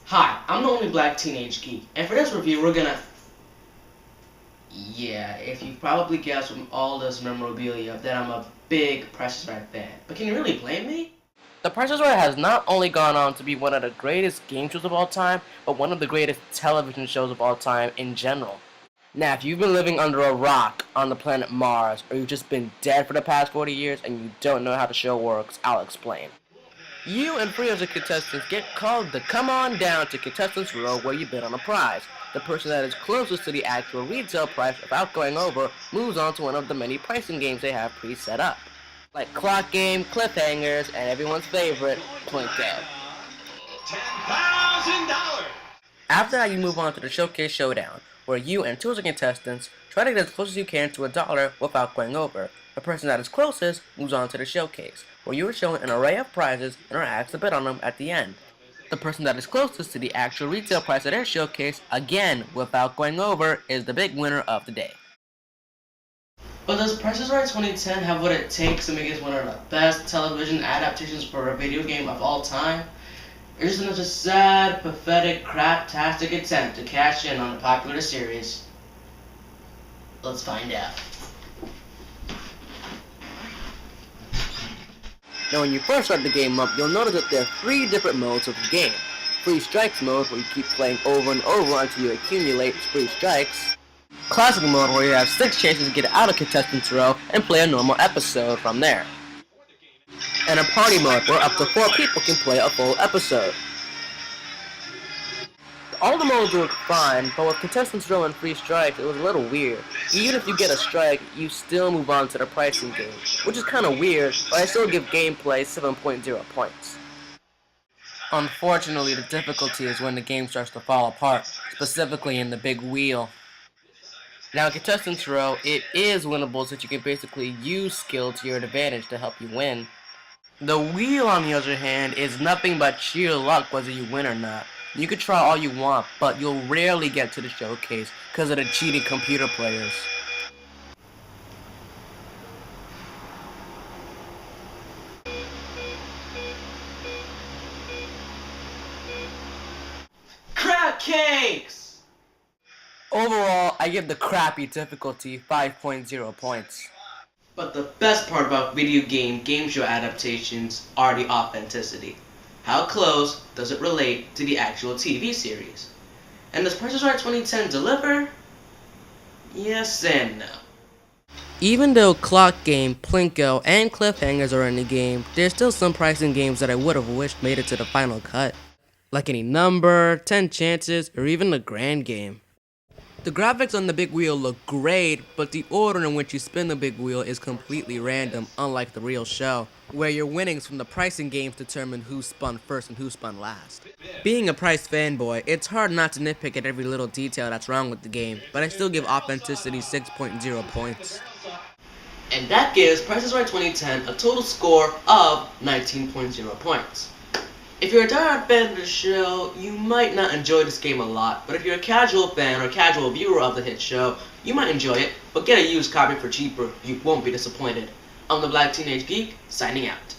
Hi, I'm the only black teenage geek, and for this review we're gonna... Yeah, if you probably guessed from all this memorabilia that I'm a big Price is Right fan, but can you really blame me? The Price is Right has not only gone on to be one of the greatest game shows of all time, but one of the greatest television shows of all time in general. Now, if you've been living under a rock on the planet Mars, or you've just been dead for the past 40 years and you don't know how the show works, I'll explain. You and three other contestants get called to come on down to Contestants Row where you bid on a prize. The person that is closest to the actual retail price without going over moves on to one of the many pricing games they have pre-set up. Like Clock Game, Cliffhangers, and everyone's favorite, Plinko. $10,000! After that, you move on to the Showcase Showdown, where you and two other contestants try to get as close as you can to $1 without going over. The person that is closest moves on to the Showcase, where you are shown an array of prizes and are asked to bid on them at the end. The person that is closest to the actual retail price of their showcase, again without going over, is the big winner of the day. But does Price is Right 2010 have what it takes to make it one of the best television adaptations for a video game of all time? Or is it just a sad, pathetic, crap-tastic attempt to cash in on a popular series? Let's find out. Now when you first start the game up, you'll notice that there are three different modes of the game. Free Strikes mode, where you keep playing over and over until you accumulate free strikes. Classic mode, where you have 6 chances to get out of Contestants Row and play a normal episode from there. And a party mode, where up to 4 people can play a full episode. All the modes work fine, but with Contestants Row and Free Strikes, it was a little weird. Even if you get a strike, you still move on to the pricing game, which is kinda weird, but I still give gameplay 7.0 points. Unfortunately, the difficulty is when the game starts to fall apart, specifically in the big wheel. Now, in Contestants Row, it is winnable since you can basically use skill to your advantage to help you win. The wheel, on the other hand, is nothing but sheer luck whether you win or not. You can try all you want, but you'll rarely get to the showcase because of the cheating computer players. Crab cakes! Overall, I give the crappy difficulty 5.0 points. But the best part about video game show adaptations are the authenticity. How close does it relate to the actual TV series? And does Price is Right 2010 deliver? Yes and no. Even though Clock Game, Plinko, and Cliffhangers are in the game, there's still some pricing games that I would have wished made it to the final cut. Like Any Number, 10 Chances, or even the Grand Game. The graphics on the big wheel look great, but the order in which you spin the big wheel is completely random, unlike the real show, where your winnings from the pricing games determine who spun first and who spun last. Being a Price fanboy, it's hard not to nitpick at every little detail that's wrong with the game, but I still give authenticity 6.0 points. And that gives Price is Right 2010 a total score of 19.0 points. If you're a diehard fan of the show, you might not enjoy this game a lot, but if you're a casual fan or casual viewer of the hit show, you might enjoy it, but get a used copy for cheaper, you won't be disappointed. I'm the Black Teenage Geek, signing out.